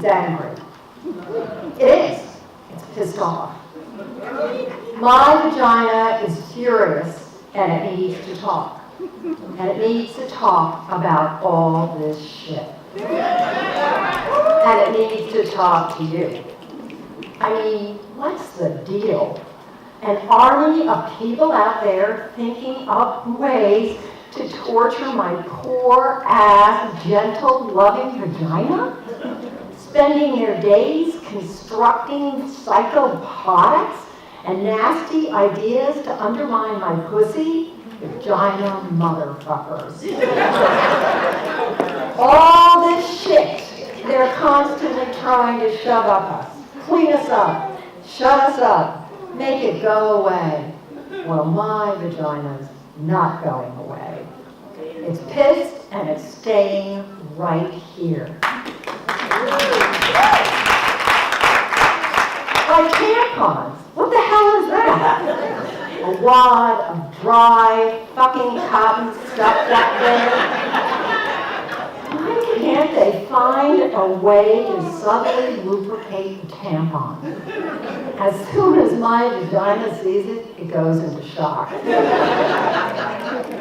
It's angry. It is. It's pissed off. My vagina is furious and it needs to talk. And it needs to talk about all this shit. And it needs to talk to you. I mean, what's the deal? An army of people out there thinking up ways to torture my poor ass, gentle, loving vagina? Spending their days constructing psychopotics and nasty ideas to undermine my pussy? Vagina motherfuckers. All this shit they're constantly trying to shove up us. Clean us up. Shut us up. Make it go away. Well, my vagina's not going away. It's pissed and it's staying right here. Like tampons. What the hell is that? A wad of dry fucking cotton stuffed up there. Why can't they find a way to subtly lubricate the tampon? As soon as my vagina sees it, it goes into shock.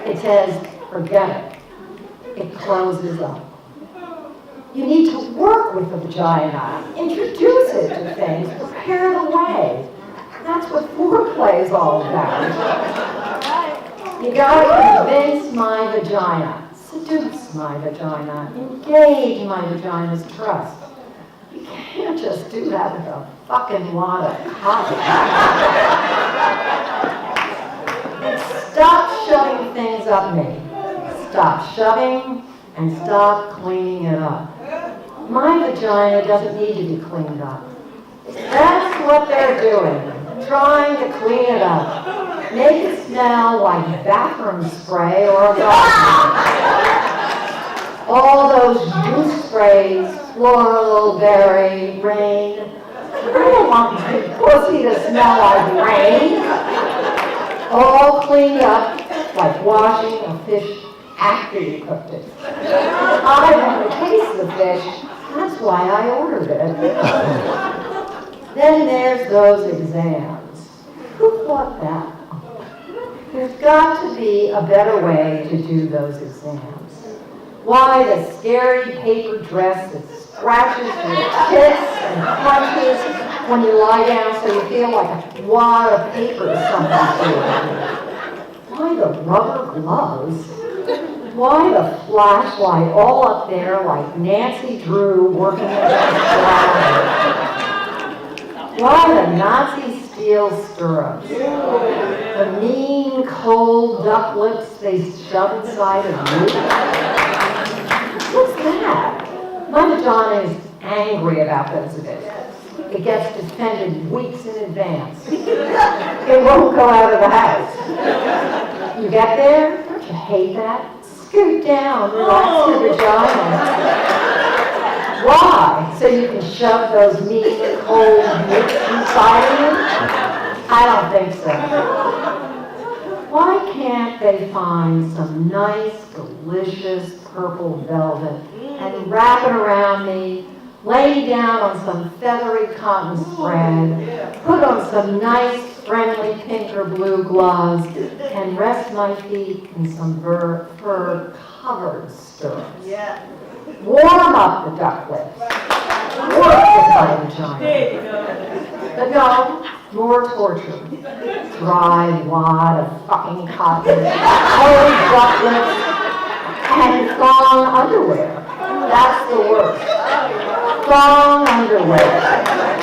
It says, forget it. It closes up. You need to work with the vagina, introduce it to things, prepare the way. That's what foreplay is all about. You gotta convince my vagina, seduce my vagina, engage my vagina's trust. You can't just do that with a fucking wad of cotton. Stop shoving things up me. Stop shoving and stop cleaning it up. My vagina doesn't need to be cleaned up. That's what they're doing. Trying to clean it up. Make it smell like bathroom spray or a bathroom. All those goose sprays, floral, berry, rain. I don't want my pussy to smell like rain. All cleaned up like washing a fish after you cooked it. I want to taste the fish. That's why I ordered it. Then there's those exams. Who thought that? There's got to be a better way to do those exams. Why the scary paper dress that scratches your tits and crunches when you lie down so you feel like a wad of paper is something to you? Why the rubber gloves? Why the flashlight all up there like Nancy Drew working against gravity? Why the Nazi steel stirrups? The mean, cold duck lips they shove inside of you? What's that? My vagina is angry about those events. It gets defended weeks in advance. It won't go out of the house. You get there? Don't you hate that? Scoot down, relax your vagina. Why? So you can shove those mean, cold nips inside of you? I don't think so. Why can't they find some nice, delicious purple velvet and wrap it around me, lay down on some feathery cotton spread, put on some nice, friendly pink or blue gloves, and rest my feet in some fur-covered stirrups? Yeah. Warm up the duck lips. Work with my vagina. But no, more torture. Dry wad of fucking cotton, cold duck lips, and thong underwear. That's the worst. Thong underwear.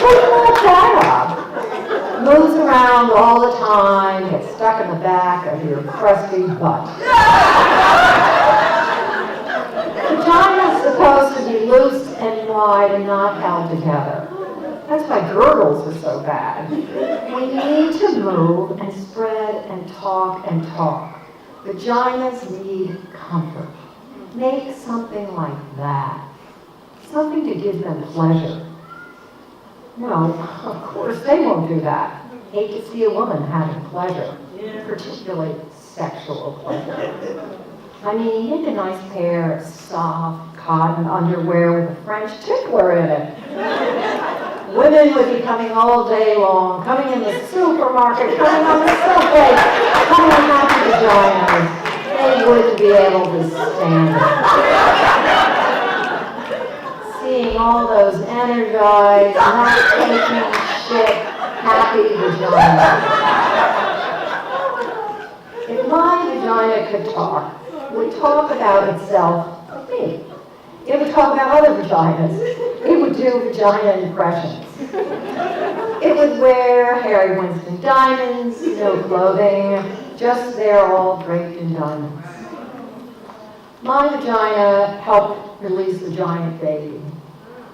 What's that up? Moves around all the time, gets stuck in the back of your crusty butt. Vagina's supposed to be loose and wide and not held together. That's why girdles are so bad. We need to move and spread and talk and talk. Vaginas need comfort. Make something like that. Something to give them pleasure. No, of course they won't do that. Hate to see a woman having pleasure, particularly sexual pleasure. I mean, make a nice pair of soft, cotton underwear with a French tickler in it. Women would be coming all day long, coming in the supermarket, coming on the subway, coming in happy vaginas. They wouldn't be able to stand it. Seeing all those energized, not taking shit, happy vaginas. If my vagina could talk, it would talk about itself like me. It would talk about other vaginas. It would do vagina impressions. It would wear Harry Winston diamonds, no clothing, just there all draped in diamonds. My vagina helped release the giant baby.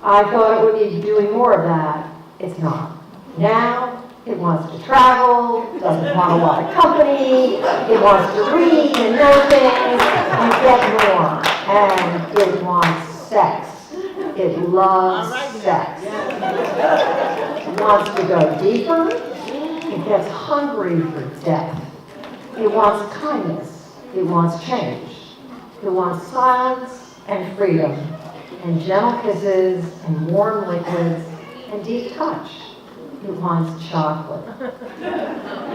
I thought it would be doing more of that. It's not. Now, it wants to travel, doesn't want a lot of company, it wants to read and know things and get more. And it wants sex. It loves sex. It wants to go deeper. It gets hungry for depth. It wants kindness. It wants change. It wants silence and freedom, and gentle kisses and warm liquids and deep touch. It wants chocolate.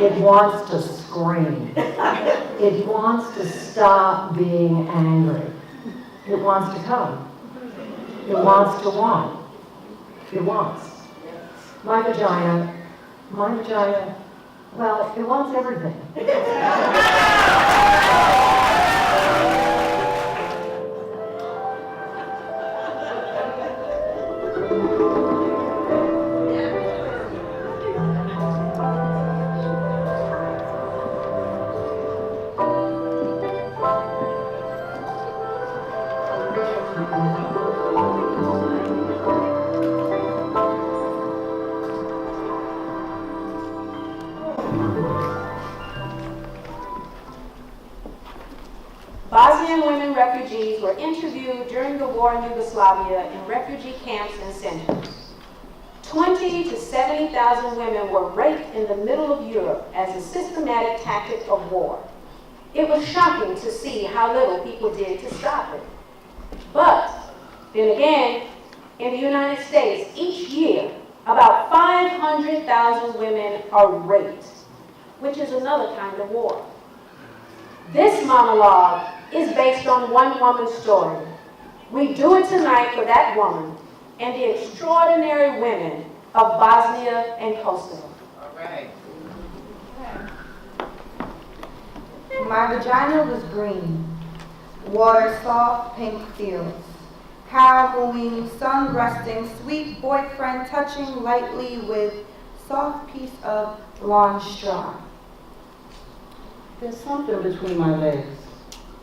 It wants to scream. It wants to stop being angry. It wants to come. It wants to want. It wants. My vagina, well, it wants everything. Bosnian women refugees were interviewed during the war in Yugoslavia in refugee camps and centers. 20 to 70,000 women were raped in the middle of Europe as a systematic tactic of war. It was shocking to see how little people did to stop it. But, then again, in the United States, each year, about 500,000 women are raped, which is another kind of war. This monologue is based on one woman's story. We do it tonight for that woman and the extraordinary women of Bosnia and Kosovo. All right. My vagina was green, water soft pink fields, cow mooing, sun resting, sweet boyfriend touching lightly with soft piece of lawn straw. There's something between my legs.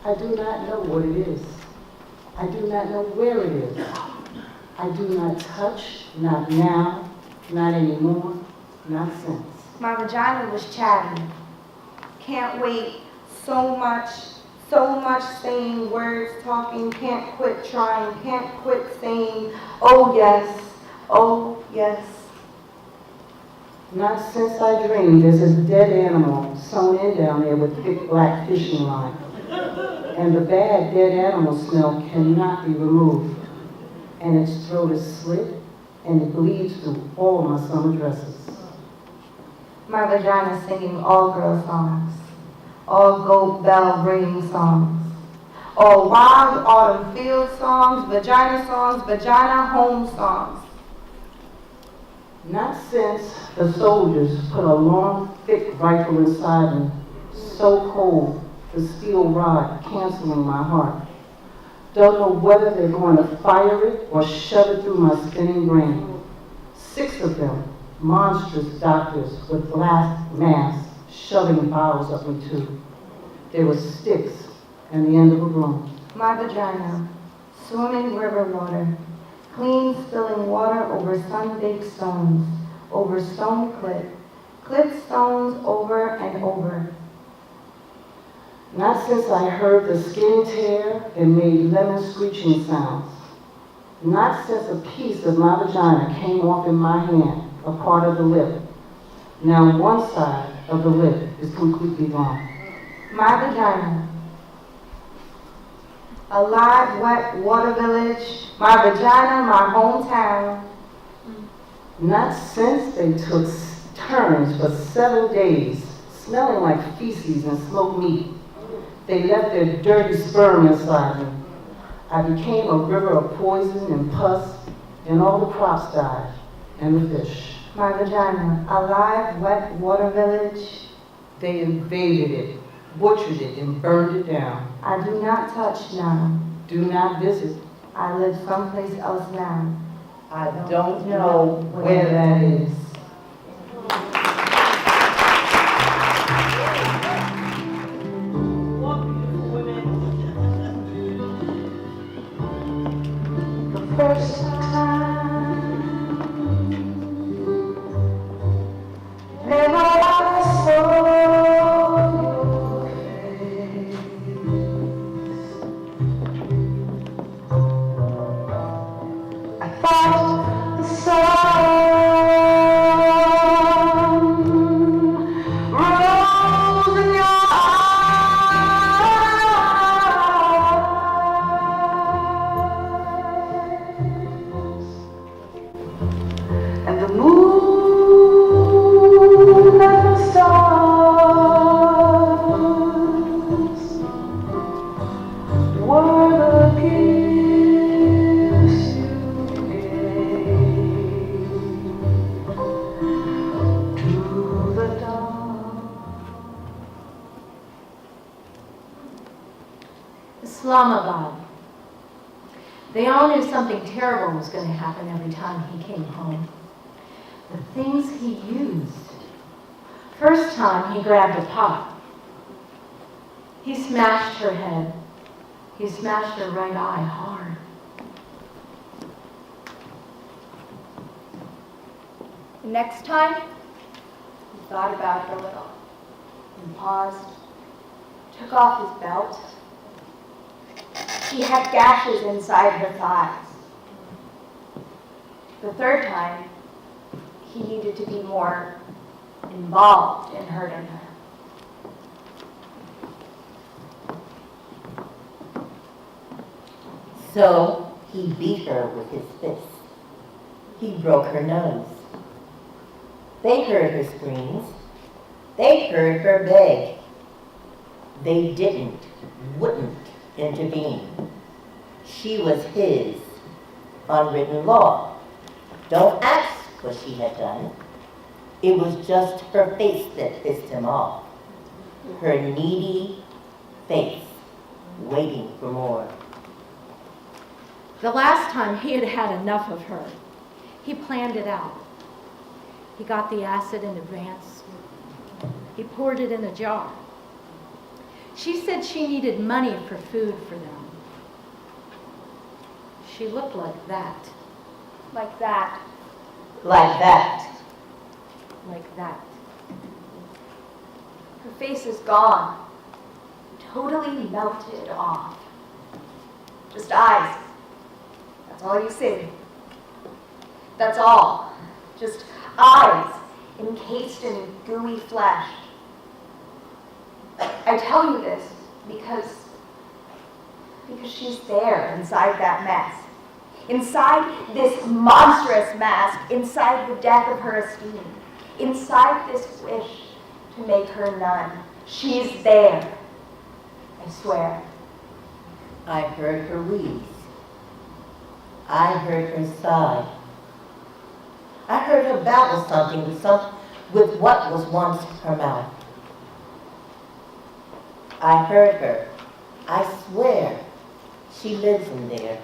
I do not know what it is. I do not know where it is. I do not touch, not now, not anymore, not since. My vagina was chatty. Can't wait, so much saying words, talking, can't quit trying, can't quit saying, oh yes. Not since I dreamed there's a dead animal sewn in down there with thick black fishing line. And the bad dead animal smell cannot be removed. And its throat is slit and it bleeds through all my summer dresses. My vagina singing all girl songs, all goat bell ringing songs, all wild autumn field songs, vagina home songs. Not since the soldiers put a long, thick rifle inside me, so cold, the steel rod canceling my heart. Don't know whether they're going to fire it or shove it through my spinning brain. 6 of them, monstrous doctors with glass masks, shoving bottles up me too. There were sticks and the end of a broom. My vagina, swimming river water, clean spilling water over sun-baked stones, over stone clit stones over and over. Not since I heard the skin tear and made lemon screeching sounds. Not since a piece of my vagina came off in my hand, a part of the lip. Now one side of the lip is completely gone. My vagina, a live, wet water village, my vagina, my hometown. Not since they took turns for 7 days, smelling like feces and smoked meat. They left their dirty sperm inside me. I became a river of poison and pus, and all the crops died, and the fish. My vagina, a live, wet water village. They invaded it, butchered it, and burned it down. I do not touch now. Do not visit. I live someplace else now. I don't know where that is. The first time, never I saw your face. I thought the sun rose in your eyes, and the moon and the stars were the gifts you gave to the dawn. Islamabad. They all knew something terrible was going to happen every time he came home. The things he used. First time he grabbed a pot. He smashed her head. He smashed her right eye hard. The next time, he thought about her a little and paused, took off his belt. She had gashes inside her thighs. The third time, he needed to be more involved in hurting her. So he beat her with his fist. He broke her nose. They heard her screams. They heard her beg. They wouldn't intervene. She was his unwritten law. Don't ask what she had done. It was just her face that pissed him off. Her needy face, waiting for more. The last time he had had enough of her. He planned it out. He got the acid in advance. He poured it in a jar. She said she needed money for food for them. She looked like that, Like that. Like that. like that. Her face is gone, totally melted off. Just eyes. That's all you see. That's all. Just eyes encased in gooey flesh. I tell you this because she's there inside that mess. Inside this monstrous mask, inside the death of her esteem, inside this wish to make her none. She's there, I swear. I heard her wheeze. I heard her sigh. I heard her babble something with what was once her mouth. I heard her. I swear she lives in there.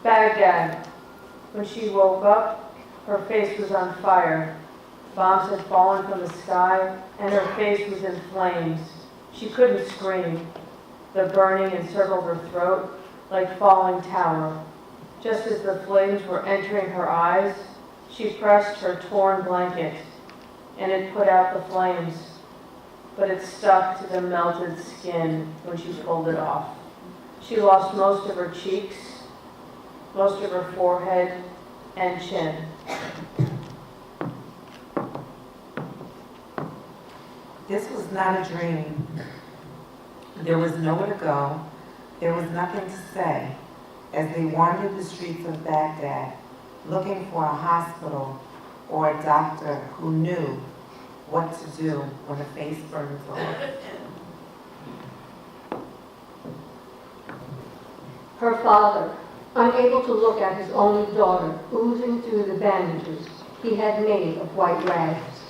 Baghdad. When she woke up, her face was on fire. Bombs had fallen from the sky, and her face was in flames. She couldn't scream. The burning encircled her throat like falling tower. Just as the flames were entering her eyes, she pressed her torn blanket, and it put out the flames, but it stuck to the melted skin when she pulled it off. She lost most of her cheeks, most of her forehead and chin. This was not a dream. There was nowhere to go. There was nothing to say as they wandered the streets of Baghdad, looking for a hospital or a doctor who knew what to do when a face burns off. Her father, unable to look at his only daughter oozing through the bandages he had made of white rags,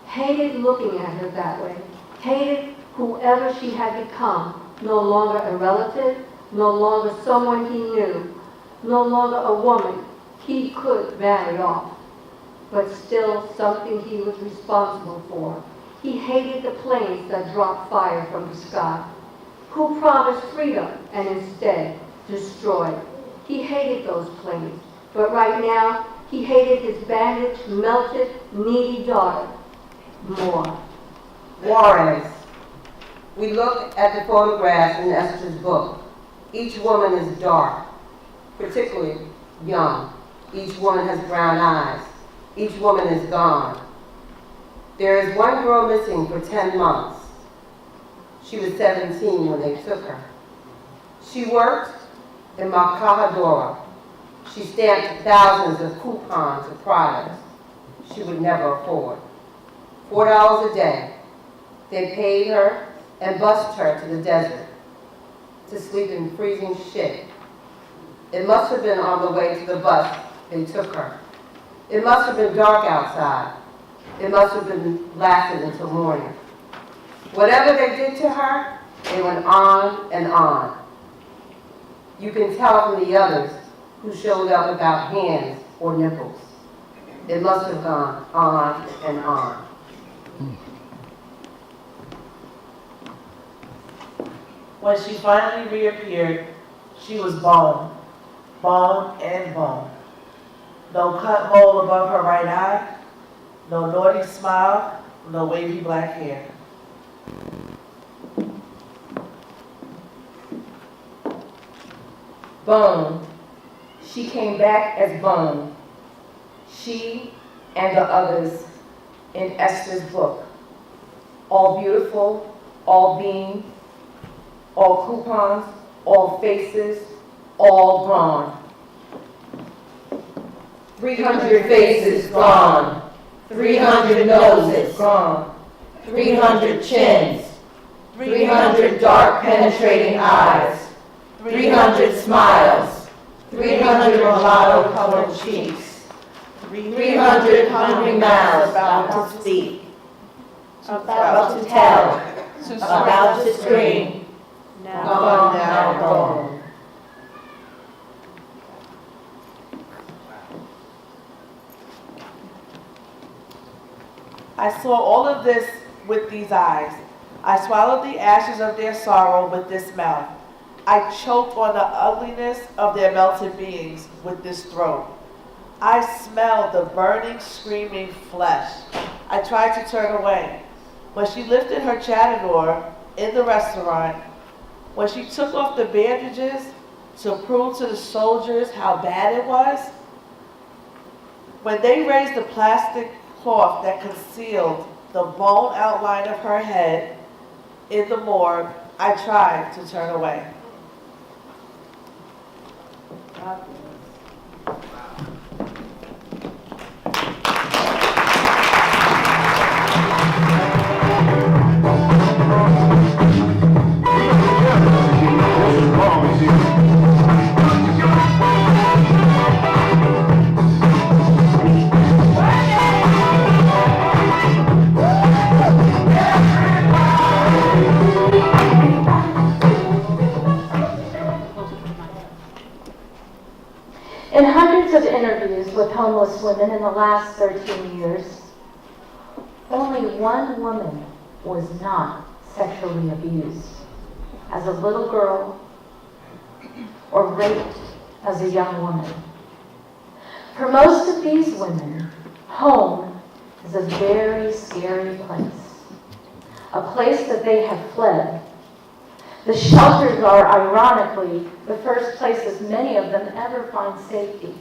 hated looking at her that way, hated whoever she had become, no longer a relative, no longer someone he knew, no longer a woman he could marry off, but still something he was responsible for. He hated the planes that dropped fire from the sky, who promised freedom and instead destroyed. He hated those planes, but right now he hated his bandaged, melted, needy daughter more. Juarez. We look at the photographs in Esther's book. Each woman is dark, particularly young. Each woman has brown eyes. Each woman is gone. There is one girl missing for 10 months. She was 17 when they took her. She worked in Macahadora. She stamped thousands of coupons of products she would never afford. $4 a day. They paid her and bused her to the desert to sleep in freezing shit. It must have been on the way to the bus they took her. It must have been dark outside. It must have been lasted until morning. Whatever they did to her, they went on and on. You can tell from the others who showed up without hands or nipples. It must have gone on and on. When she finally reappeared, she was bone, bone and bone. No cut mole above her right eye, no naughty smile, no wavy black hair. Bone. She came back as bone. She and the others in Esther's book. All beautiful, all being, all coupons, all faces, all gone. 300 faces gone. 300 noses gone. 300 chins. 300 dark penetrating eyes. 300 smiles. 300 mulatto colored cheeks. 300 hungry mouths about to speak. About to tell. About to scream. Gone, now gone. I saw all of this with these eyes. I swallowed the ashes of their sorrow with this mouth. I choked on the ugliness of their melted beings with this throat. I smelled the burning, screaming flesh. I tried to turn away. When she lifted her chadador in the restaurant, when she took off the bandages to prove to the soldiers how bad it was, when they raised the plastic cloth that concealed the bone outline of her head in the morgue, I tried to turn away. In hundreds of interviews with homeless women in the last 13 years, only one woman was not sexually abused as a little girl or raped as a young woman. For most of these women, home is a very scary place, a place that they have fled. The shelters are, ironically, the first places many of them ever find safety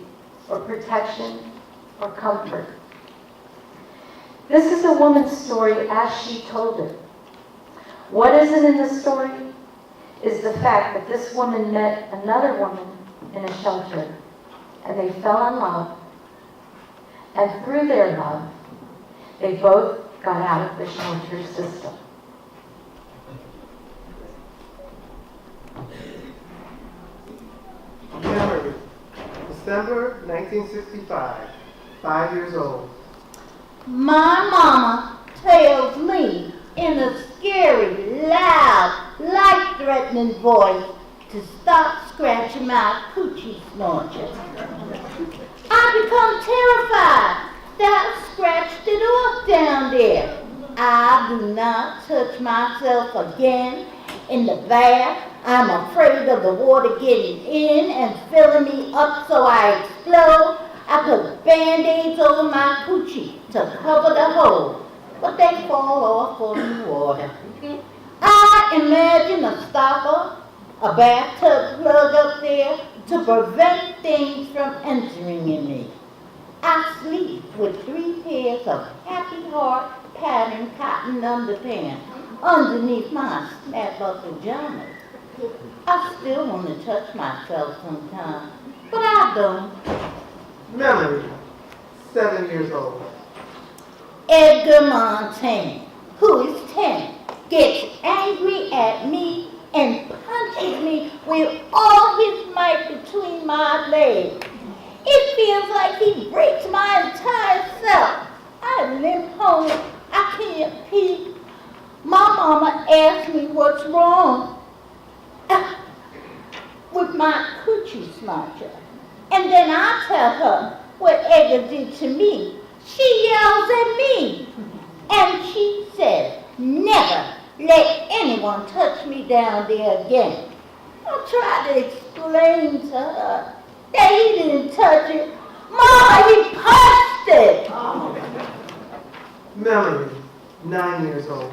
or protection or comfort. This is a woman's story as she told it. What isn't in the story is the fact that this woman met another woman in a shelter, and they fell in love, and through their love, they both got out of the shelter system. Memory, December 1965, 5 years old. My mama tells me in a scary, loud, life-threatening voice to stop scratching my coochie snorcher. I become terrified that I scratched it off down there. I do not touch myself again in the bath. I'm afraid of the water getting in and filling me up so I explode. I put Band-Aids over my coochie to cover the hole, but they fall off for the water. I imagine a stopper, a bathtub plug up there to prevent things from entering in me. I sleep with 3 pairs of happy heart pattern cotton underpants underneath my snap-up pajamas. I still want to touch myself sometimes, but I don't. Memory, 7 years old. Edgar Montaigne, who is 10, gets angry at me and punches me with all his might between my legs. It feels like he breaks my entire self. I limp home. I can't pee. My mama asked me what's wrong with my coochie snatcher. And then I tell her what Edgar did to me. She yells at me. And she says, never let anyone touch me down there again. I try to explain to her that he didn't touch it. Mama, he punched it. Memory, 9 years old.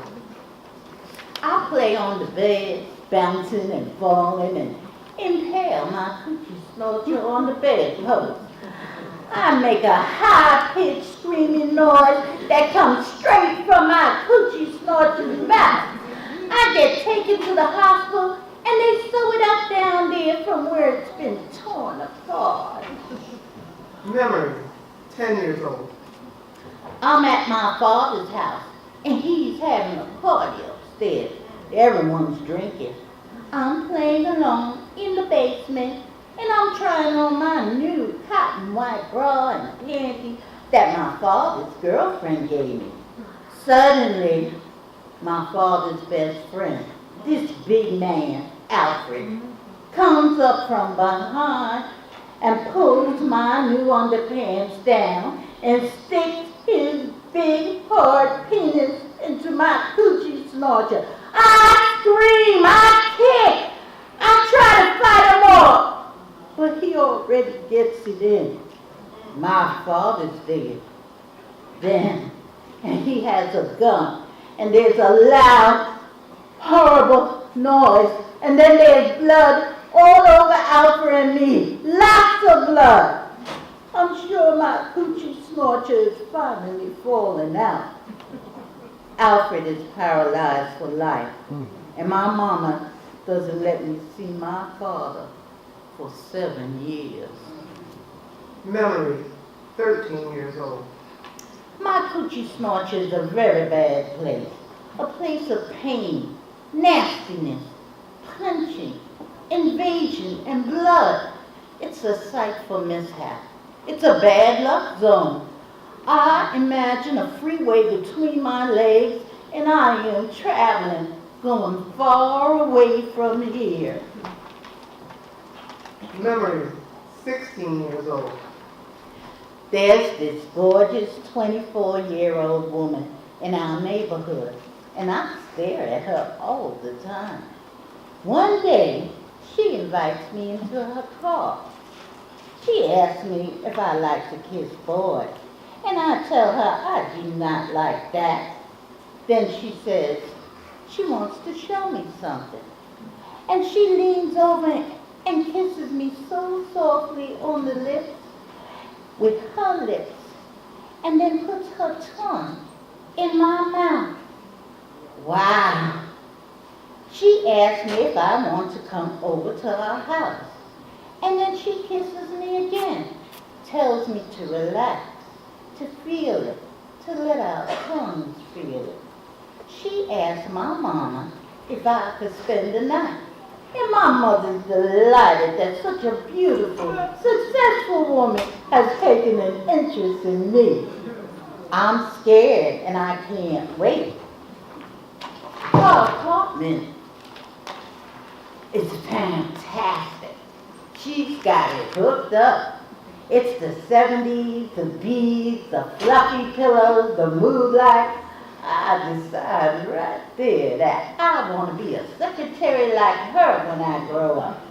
I play on the bed, bouncing and falling and impale my coochie snorcher on the bedpost. I make a high-pitched screaming noise that comes straight from my coochie snorcher's mouth. I get taken to the hospital and they sew it up down there from where it's been torn apart. Memory, 10 years old. I'm at my father's house and he's having a party upstairs. Everyone's drinking. I'm playing along in the basement and I'm trying on my new cotton white bra and panties that my father's girlfriend gave me. Suddenly, my father's best friend, this big man, Alfred, comes up from behind and pulls my new underpants down and sticks his big hard penis into my coochie snorcher. I scream, I kick, I try to fight him off, but he already gets it in. My father's dead. Then, and he has a gun, and there's a loud, horrible noise, and then there's blood all over Alfred and me, lots of blood. I'm sure my coochie snorcher is finally falling out. Alfred is paralyzed for life, and my mama doesn't let me see my father for 7 years. Memory, 13 years old. My coochie snorcher is a very bad place. A place of pain, nastiness, punching, invasion, and blood. It's a sight for mishap. It's a bad luck zone. I imagine a freeway between my legs and I am traveling, going far away from here. Memory, 16 years old. There's this gorgeous 24-year-old woman in our neighborhood, and I stare at her all the time. One day, she invites me into her car. She asks me if I like to kiss boys, and I tell her I do not like that. Then she says she wants to show me something. And she leans over and kisses me so softly on the lips with her lips, and then puts her tongue in my mouth. Wow. She asked me if I want to come over to our house. And then she kisses me again, tells me to relax, to feel it, to let our tongues feel it. She asked my mama if I could spend the night. And my mother's delighted that such a beautiful, successful woman has taken an interest in me. I'm scared and I can't wait. Her apartment is fantastic. She's got it hooked up. It's the 70s, the beads, the fluffy pillows, the mood lights. I decided right there that I want to be a secretary like her when I grow up.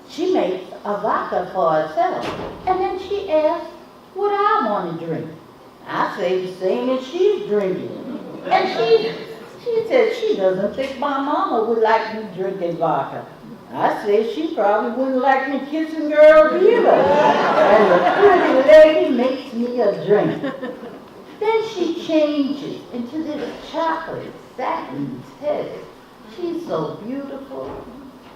She makes a vodka for herself, and then she asks what I want to drink. I say the same as she's drinking. And she said she doesn't think my mama would like me drinking vodka. I said she probably wouldn't like me kissing girls either. And the pretty lady makes me a drink. Then she changes into this chocolate satin teddy. She's so beautiful.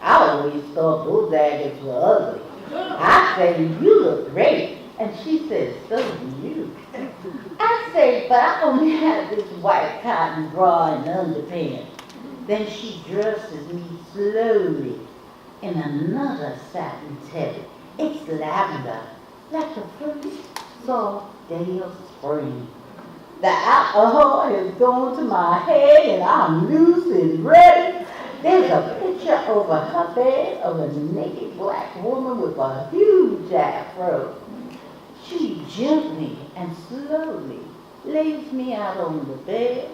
I always thought those daggers were ugly. I say, you look great. And she says, so do you. I say, but I only have this white cotton bra and underpants. Then she dresses me slowly in another satin teddy. It's lavender, like the first soft day of spring. The alcohol has gone to my head and I'm loose and ready. There's a picture over her bed of a naked black woman with a huge afro. She gently and slowly lays me out on the bed,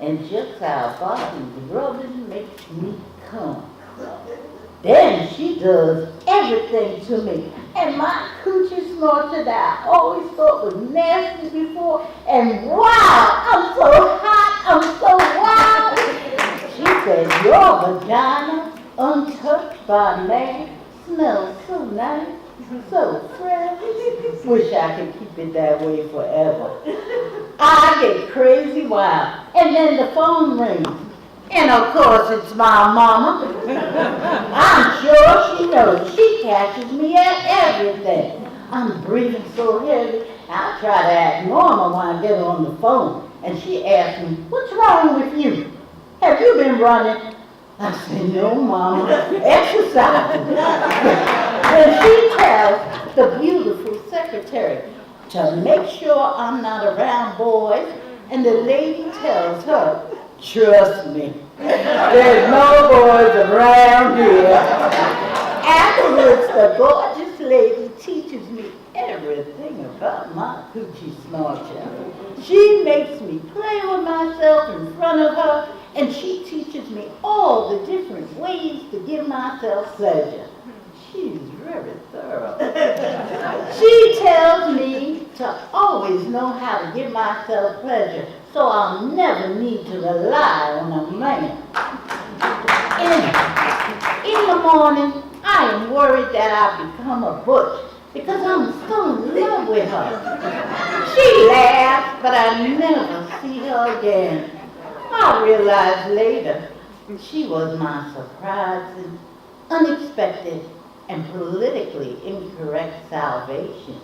and just our bodies rubbing makes me come. Then she does everything to me, and my coochie snort that I always thought was nasty before, and wow, I'm so hot, I'm so wild. She says, your vagina, untouched by man, smells so nice. So fresh. Wish I could keep it that way forever. I get crazy wild. And then the phone rings. And of course it's my mama. I'm sure she knows. She catches me at everything. I'm breathing so heavy. I try to act normal when I get on the phone. And she asks me, what's wrong with you? Have you been running? I said, no, Mama, exercise. Then she tells the beautiful secretary to make sure I'm not around boys, and the lady tells her, trust me, there's no boys around here. Afterwards, the gorgeous lady teaches me everything about my coochie snorcher. She makes me play with myself in front of her, and she teaches me all the different ways to give myself pleasure. She's very thorough. She tells me to always know how to give myself pleasure, so I'll never need to rely on a man. In the morning, I am worried that I've become a butch because I'm so in love with her. She laughs, but I never see her again. I realized later she was my surprising, unexpected, and politically incorrect salvation.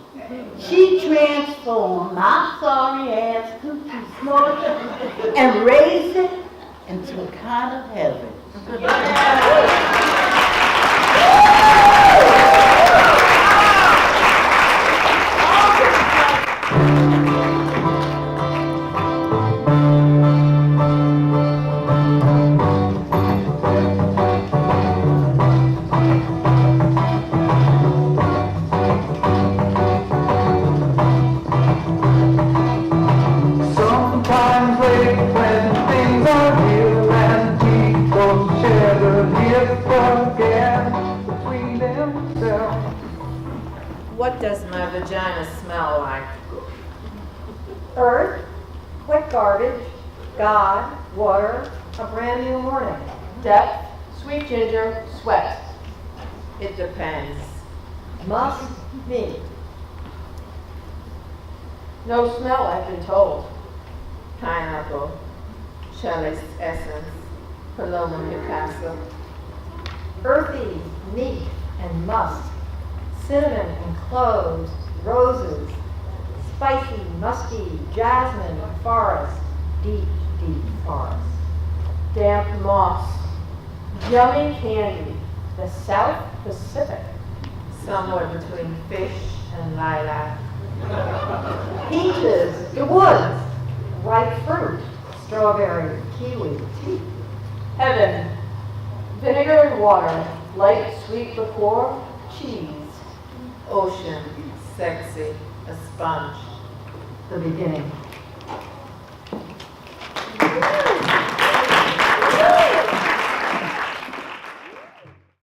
She transformed my sorry-ass coochie snorter and raised it into a kind of heaven. What does my vagina smell like? Earth, wet garbage, God, water, a brand new morning. Depth, sweet ginger, sweat. It depends. Must be. No smell, I've been told. pineapple, Shelley's Essence, Paloma Picasso. Earthy, meat and musk, cinnamon and cloves, roses, spicy, musky, jasmine, forest, deep, deep forest. Damp moss, yummy candy, the South Pacific. Somewhere between fish and lilac. Peaches, the woods, ripe fruit, strawberry, kiwi, tea. Heaven, vinegar and water, light sweet liqueur, cheese. Ocean, sexy, a sponge. The beginning.